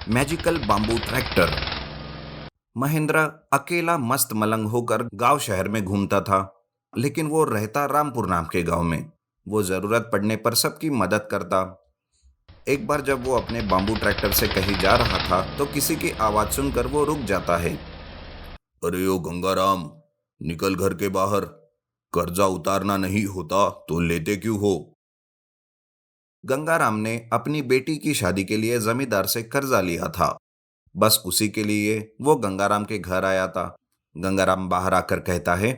Magical bamboo tractor. Mahendra अकेला मस्त मलंग होकर गांव शहर में घूमता था, लेकिन वो रहता रामपुर नाम के गांव में। वो जरूरत पड़ने पर सबकी मदद करता। एक बार जब वो अपने बाम्बू ट्रैक्टर से कहीं जा रहा था तो किसी की आवाज सुनकर वो रुक जाता है। अरे ओ गंगाराम, निकल घर के बाहर। कर्जा उतारना नहीं होता तो लेते क्यों हो? गंगाराम ने अपनी बेटी की शादी के लिए जमींदार से कर्जा लिया था। बस उसी के लिए वो गंगाराम के घर आया था। गंगाराम बाहर आकर कहता है,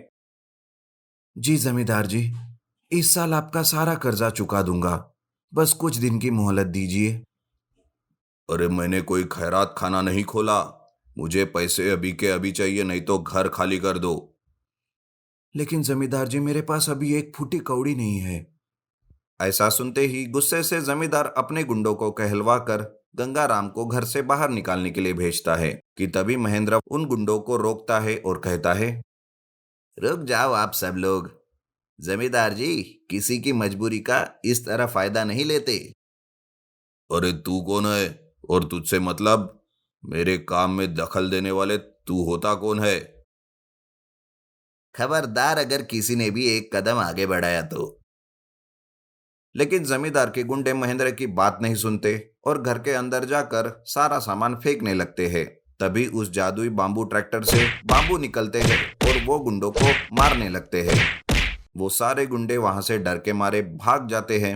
जी जमींदार जी, इस साल आपका सारा कर्जा चुका दूंगा। बस कुछ दिन की मोहलत दीजिए। अरे मैंने कोई खैरात खाना नहीं खोला। मुझे पैसे अभी के अभी चाहिए, नहीं तो घर खाली कर दो। लेकिन जमींदार जी, मेरे पास अभी एक फूटी कौड़ी नहीं है। ऐसा सुनते ही गुस्से से जमींदार अपने गुंडों को कहलवा कर गंगाराम को घर से बाहर निकालने के लिए भेजता है कि तभी महेंद्र उन गुंडों को रोकता है और कहता है, रुक जाओ आप सब लोग। जमींदार जी किसी की मजबूरी का इस तरह फायदा नहीं लेते। अरे तू कौन है? और तुझसे मतलब? मेरे काम में दखल देने वाले तू होता कौन है? खबरदार अगर किसी ने भी एक कदम आगे बढ़ाया तो। लेकिन जमींदार के गुंडे महेंद्र की बात नहीं सुनते और घर के अंदर जाकर सारा सामान फेंकने लगते हैं। तभी उस जादुई बाम्बू ट्रैक्टर से बाम्बू निकलते हैं और वो गुंडों को मारने लगते हैं। वो सारे गुंडे वहां से डर के मारे भाग जाते हैं।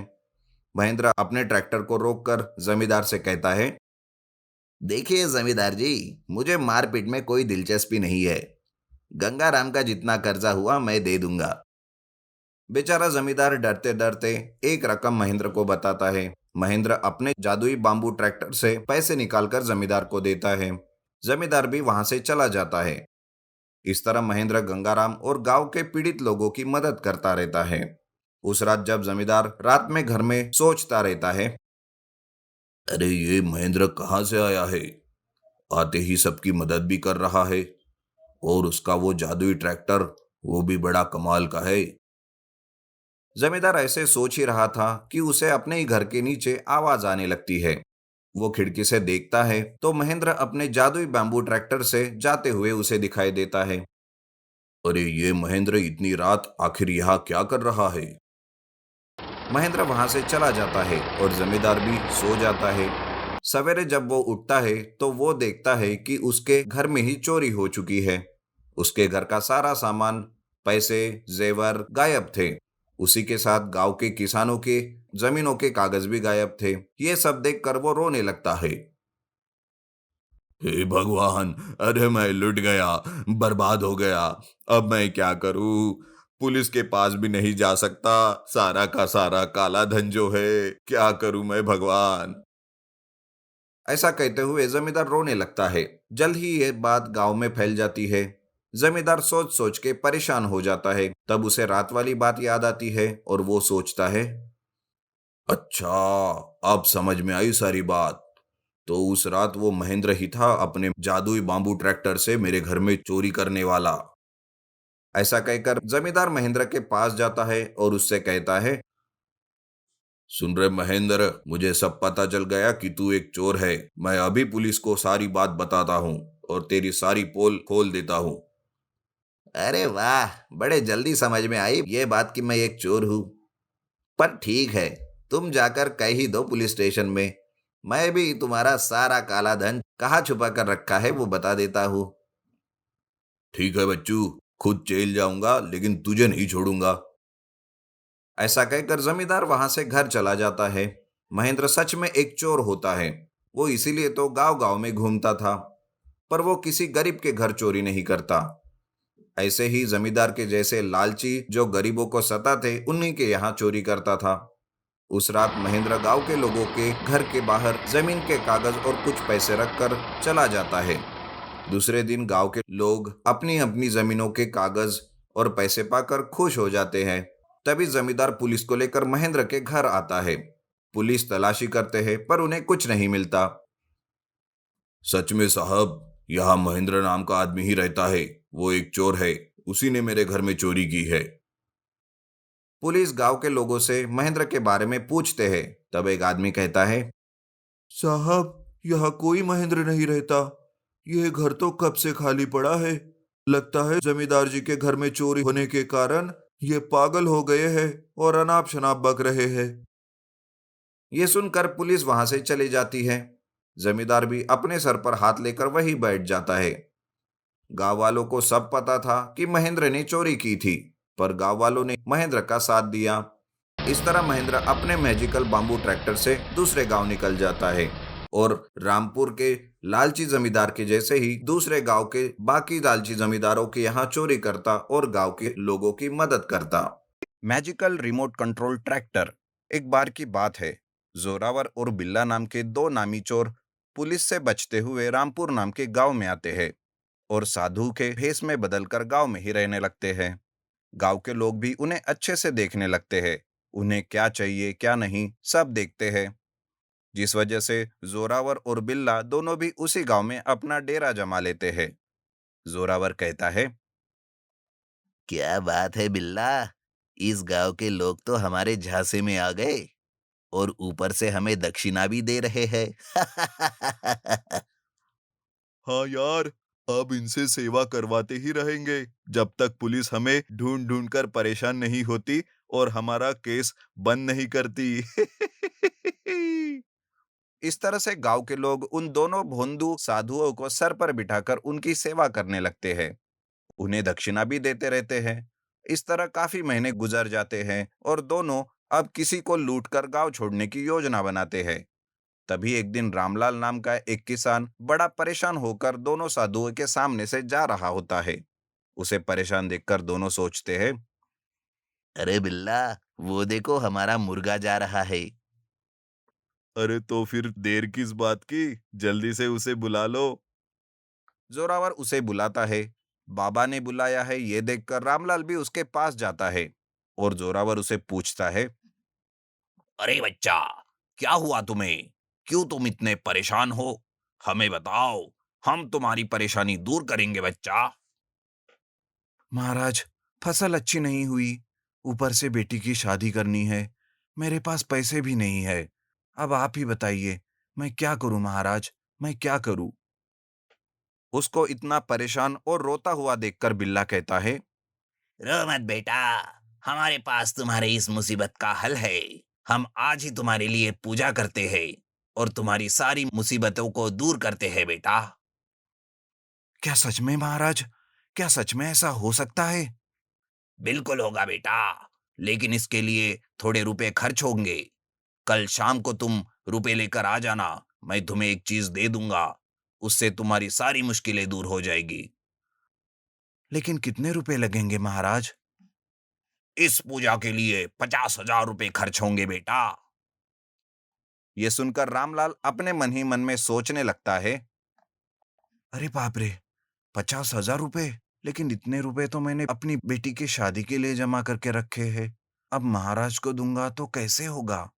महेंद्र अपने ट्रैक्टर को रोककर जमींदार से कहता है, देखिए जमींदार जी, मुझे मारपीट में कोई दिलचस्पी नहीं है। गंगाराम का जितना कर्जा हुआ मैं दे दूंगा। बेचारा जमींदार डरते डरते एक रकम महेंद्र को बताता है। महेंद्र अपने जादुई बाम्बू ट्रैक्टर से पैसे निकालकर जमींदार को देता है। जमींदार भी वहां से चला जाता है। इस तरह महेंद्र गंगाराम और गांव के पीड़ित लोगों की मदद करता रहता है। उस रात जब जमींदार रात में घर में सोचता रहता है, अरे ये महेंद्र कहाँ से आया है? आते ही सबकी मदद भी कर रहा है, और उसका वो जादुई ट्रैक्टर, वो भी बड़ा कमाल का है। जमींदार ऐसे सोच ही रहा था कि उसे अपने ही घर के नीचे आवाज आने लगती है। वो खिड़की से देखता है तो महेंद्र अपने जादुई बैम्बू ट्रैक्टर से जाते हुए उसे दिखाई देता है। अरे ये महेंद्र इतनी रात आखिर यहाँ क्या कर रहा है? महेंद्र वहां से चला जाता है और जमींदार भी सो जाता है। सवेरे जब वो उठता है तो वो देखता है कि उसके घर में ही चोरी हो चुकी है। उसके घर का सारा सामान, पैसे, जेवर गायब थे। उसी के साथ गांव के किसानों के जमीनों के कागज भी गायब थे। ये सब देखकर वो रोने लगता है। हे भगवान! अरे मैं लुट गया, बर्बाद हो गया। अब मैं क्या करूं? पुलिस के पास भी नहीं जा सकता। सारा का सारा काला धन जो है, क्या करूं मैं भगवान? ऐसा कहते हुए जमींदार रोने लगता है। जल्द ही ये बात गांव में फैल जाती है। जमींदार सोच सोच के परेशान हो जाता है। तब उसे रात वाली बात याद आती है और वो सोचता है, अच्छा, अब समझ में आई सारी बात। तो उस रात वो महेंद्र ही था, अपने जादुई बाम्बू ट्रैक्टर से मेरे घर में चोरी करने वाला। ऐसा कहकर जमींदार महेंद्र के पास जाता है और उससे कहता है, सुन रहे महेंद्र, मुझे सब पता चल गया कि तू एक चोर है। मैं अभी पुलिस को सारी बात बताता हूँ और तेरी सारी पोल खोल देता हूँ। अरे वाह, बड़े जल्दी समझ में आई ये बात कि मैं एक चोर हूं। पर ठीक है, तुम जाकर कह ही दो पुलिस स्टेशन में। मैं भी तुम्हारा सारा काला धन कहाँ छुपा कर रखा है वो बता देता हूँ। ठीक है बच्चू, खुद जेल जाऊंगा लेकिन तुझे नहीं छोड़ूंगा। ऐसा कहकर जमींदार वहां से घर चला जाता है। महेंद्र सच में एक चोर होता है। वो इसीलिए तो गांव गांव में घूमता था, पर वो किसी गरीब के घर चोरी नहीं करता। ऐसे ही जमींदार के जैसे लालची जो गरीबों को सताते उन्हीं के यहाँ चोरी करता था। उस रात महेंद्र गांव के लोगों के घर के बाहर जमीन के कागज और कुछ पैसे रखकर चला जाता है। दूसरे दिन गांव के लोग अपनी अपनी जमीनों के कागज और पैसे पाकर खुश हो जाते हैं। तभी जमींदार पुलिस को लेकर महेंद्र के घर आता है। पुलिस तलाशी करते हैं पर उन्हें कुछ नहीं मिलता। सच में साहब, यहाँ महेंद्र नाम का आदमी ही रहता है। वो एक चोर है, उसी ने मेरे घर में चोरी की है। पुलिस गांव के लोगों से महेंद्र के बारे में पूछते हैं। तब एक आदमी कहता है, साहब, यहाँ कोई महेंद्र नहीं रहता। यह घर तो कब से खाली पड़ा है। लगता है जमींदार जी के घर में चोरी होने के कारण ये पागल हो गए हैं और अनाप शनाप बक रहे हैं। ये सुनकर पुलिस वहां से चली जाती है। जमींदार भी अपने सर पर हाथ लेकर वहीं बैठ जाता है। गांव वालों को सब पता था कि महेंद्र ने चोरी की थी, पर गांव वालों ने महेंद्र का साथ दिया। इस तरह महेंद्र अपने मैजिकल बांबू ट्रैक्टर से दूसरे गांव निकल जाता है और रामपुर के लालची जमींदार के जैसे ही दूसरे गांव के बाकी लालची जमींदारों के यहाँ चोरी करता और गांव के लोगों की मदद करता। Magical remote control tractor. एक बार की बात है, जोरावर और बिल्ला नाम के दो नामी चोर पुलिस से बचते हुए रामपुर नाम के गांव में आते हैं और साधु के भेष में बदलकर गांव में ही रहने लगते हैं। गांव के लोग भी उन्हें अच्छे से देखने लगते हैं। उन्हें क्या चाहिए क्या नहीं सब देखते हैं, जिस वजह से जोरावर और बिल्ला दोनों भी उसी गांव में अपना डेरा जमा लेते हैं। जोरावर कहता है, क्या बात है बिल्ला, इस गांव के लोग तो हमारे झांसे में आ गए और ऊपर से हमें दक्षिणा भी दे रहे हैं। हाँ यार, अब इनसे सेवा करवाते ही रहेंगे जब तक पुलिस हमें ढूंढ ढूंढ कर परेशान नहीं होती और हमारा केस बंद नहीं करती। इस तरह से गांव के लोग उन दोनों भोंदू साधुओं को सर पर बिठाकर उनकी सेवा करने लगते हैं। उन्हें दक्षिणा भी देते रहते हैं। इस तरह काफी महीने गुजर जाते हैं और दोनों अब किसी को लूटकर गांव छोड़ने की योजना बनाते हैं। तभी एक दिन रामलाल नाम का एक किसान बड़ा परेशान होकर दोनों साधुओं के सामने से जा रहा होता है। उसे परेशान देखकर दोनों सोचते हैं, अरे बिल्ला, वो देखो हमारा मुर्गा जा रहा है। अरे तो फिर देर किस बात की, जल्दी से उसे बुला लो। जोरावर उसे बुलाता है। बाबा ने बुलाया है ये देखकर रामलाल भी उसके पास जाता है और जोरावर उसे पूछता है, अरे बच्चा, क्या हुआ तुम्हें? क्यों तुम इतने परेशान हो? हमें बताओ, हम तुम्हारी परेशानी दूर करेंगे बच्चा। महाराज, फसल अच्छी नहीं हुई, ऊपर से बेटी की शादी करनी है। मेरे पास पैसे भी नहीं है। अब आप ही बताइए, मैं क्या करूं महाराज, मैं क्या करूं? उसको इतना परेशान और रोता हुआ देखकर बिल्ला कहता है, रो मत बेटा, हमारे पास तुम्हारी इस मुसीबत का हल है। हम आज ही तुम्हारे लिए पूजा करते हैं और तुम्हारी सारी मुसीबतों को दूर करते हैं बेटा। क्या सच में महाराज? क्या सच में ऐसा हो सकता है? बिल्कुल होगा बेटा, लेकिन इसके लिए थोड़े रुपए खर्च होंगे। कल शाम को तुम रुपए लेकर आ जाना, मैं तुम्हें एक चीज दे दूंगा। उससे तुम्हारी सारी मुश्किलें दूर हो जाएगी। लेकिन कितने रुपए लगेंगे महाराज? इस पूजा के लिए 50,000 रुपए खर्च होंगे बेटा। ये सुनकर रामलाल अपने मन ही मन में सोचने लगता है, अरे बाप रे, 50,000 रुपए! लेकिन इतने रुपए तो मैंने अपनी बेटी की शादी के लिए जमा करके रखे हैं। अब महाराज को दूंगा तो कैसे होगा?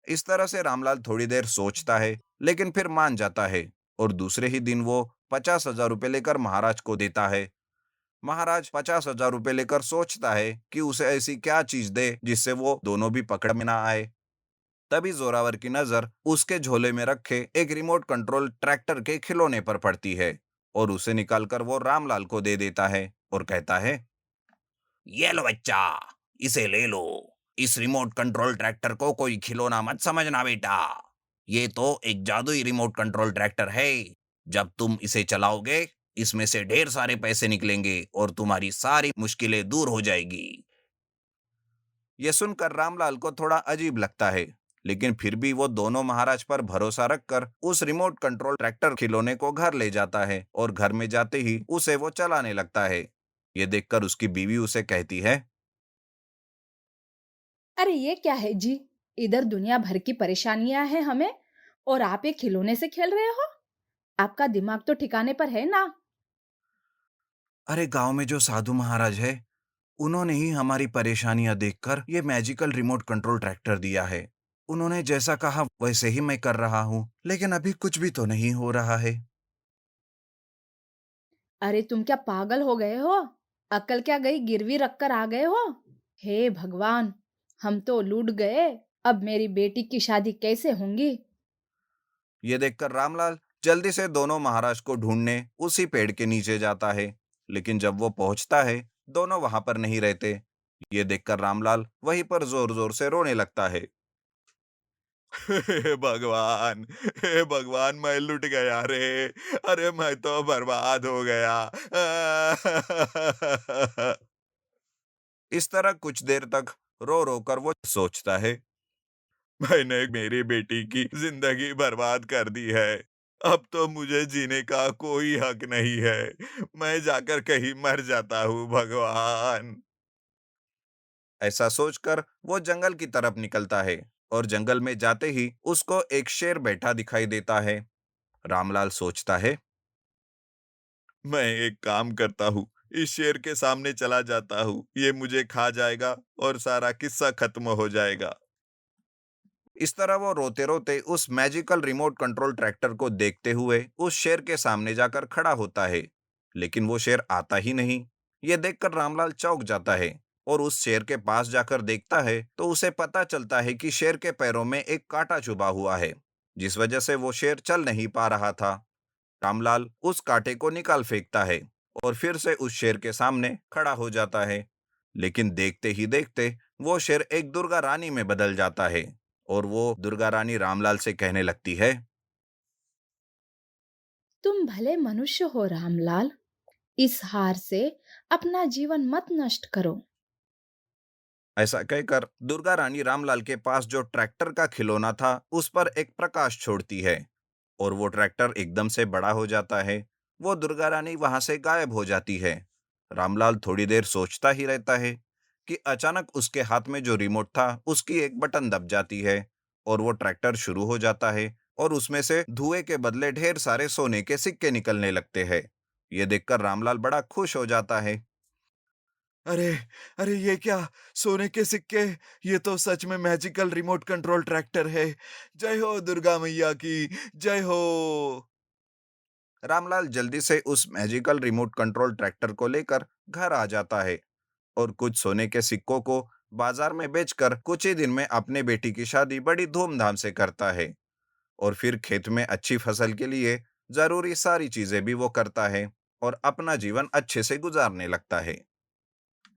इस तरह से रामलाल थोड़ी देर सोचता है, लेकिन फिर मान जाता है और दूसरे ही दिन वो 50,000 रुपए लेकर महाराज को देता है। महाराज 50,000 रुपए लेकर सोचता है कि उसे ऐसी क्या चीज दे जिससे वो दोनों भी पकड़ में ना आए। तभी जोरावर की नजर उसके झोले में रखे एक रिमोट कंट्रोल ट्रैक्टर के खिलौने पर पड़ती है और उसे निकालकर वो रामलाल को दे देता है और कहता है, ये लो बच्चा, इसे ले लो। इस रिमोट कंट्रोल ट्रैक्टर को कोई खिलौना मत समझना बेटा। ये तो एक जादुई रिमोट कंट्रोल ट्रैक्टर है। जब तुम इसे चलाओगे, इसमें से ढेर सारे पैसे निकलेंगे और तुम्हारी सारी मुश्किलें दूर हो जाएगी। यह सुनकर रामलाल को थोड़ा अजीब लगता है, लेकिन फिर भी वो दोनों महाराज पर भरोसा रखकर उस रिमोट कंट्रोल ट्रैक्टर खिलौने को घर ले जाता है और घर में जाते ही उसे वो चलाने लगता है। ये देखकर उसकी बीवी उसे कहती है, अरे ये क्या है जी? इधर दुनिया भर की परेशानियां हैं हमें और आप ये खिलौने से खेल रहे हो? आपका दिमाग तो ठिकाने पर है ना? अरे गांव में जो साधु महाराज है, उन्होंने ही हमारी परेशानियां देखकर ये मैजिकल रिमोट कंट्रोल ट्रैक्टर दिया है। उन्होंने जैसा कहा वैसे ही मैं कर रहा हूँ, लेकिन अभी कुछ भी तो नहीं हो रहा है। अरे तुम क्या पागल हो गए हो? अक्ल क्या गई गिरवी रखकर आ गए हो? हे भगवान, हम तो लूट गए। अब मेरी बेटी की शादी कैसे होंगी? ये देखकर रामलाल जल्दी से दोनों महाराज को ढूंढने उसी पेड़ के नीचे जाता है। लेकिन जब वो पहुंचता है, दोनों वहां पर नहीं रहते। ये देखकर रामलाल वहीं पर जोर जोर से रोने लगता है। हे भगवान, हे भगवान, मैं लुट गया रे। अरे मैं तो बर्बाद हो गया। इस तरह कुछ देर तक रो रो कर वो सोचता है। मैंने मेरी बेटी की जिंदगी बर्बाद कर दी है। अब तो मुझे जीने का कोई हक नहीं है। मैं जाकर कहीं मर जाता हूँ भगवान। ऐसा सोचकर वो जंगल की तरफ निकलता है और जंगल में जाते ही उसको एक शेर बैठा दिखाई देता है। रामलाल सोचता है। मैं एक काम करता हूँ, इस शेर के सामने चला जाता हूँ। ये मुझे खा जाएगा और सारा किस्सा खत्म हो जाएगा। इस तरह वो रोते रोते उस मैजिकल रिमोट कंट्रोल ट्रैक्टर को देखते हुए उस शेर के सामने जाकर खड़ा होता है। लेकिन वो शेर आता ही नहीं। ये देखकर रामलाल चौंक जाता है और उस शेर के पास जाकर देखता है तो उसे पता चलता है कि शेर के पैरों में एक कांटा चुभा हुआ है, जिस वजह से वो शेर चल नहीं पा रहा था। रामलाल उस कांटे को निकाल फेंकता है और फिर से उस शेर के सामने खड़ा हो जाता है। लेकिन देखते ही देखते वो शेर एक दुर्गा रानी में बदल जाता है और वो दुर्गा रानी रामलाल से कहने लगती है। तुम भले मनुष्य हो रामलाल, इस हार से अपना जीवन मत नष्ट करो। ऐसा कहकर दुर्गा रानी रामलाल के पास जो ट्रैक्टर का खिलौना था उस पर एक प्रकाश छोड़ती है और वो ट्रैक्टर एकदम से बड़ा हो जाता है। वो दुर्गा रानी वहां से गायब हो जाती है। रामलाल थोड़ी देर सोचता ही रहता है कि अचानक उसके हाथ में जो रिमोट था उसकी एक बटन दब जाती है और वो ट्रैक्टर शुरू हो जाता है और उसमें से धुएं के बदले ढेर सारे सोने के सिक्के निकलने लगते हैं। ये देखकर रामलाल बड़ा खुश हो जाता है। अरे, अरे ये क्या? सोने के सिक्के? ये तो सच में मैजिकल रिमोट कंट्रोल ट्रैक्टर है। जय हो दुर्गा मैया की, जय हो। रामलाल जल्दी से उस मैजिकल रिमोट कंट्रोल ट्रैक्टर को लेकर घर आ जाता है और कुछ सोने के सिक्कों को बाजार में बेचकर कुछ ही दिन में अपने बेटी की शादी बड़ी धूमधाम से करता है। और फिर खेत में अच्छी फसल के लिए जरूरी सारी चीजें भी वो करता है और अपना जीवन अच्छे से गुजारने लगता है।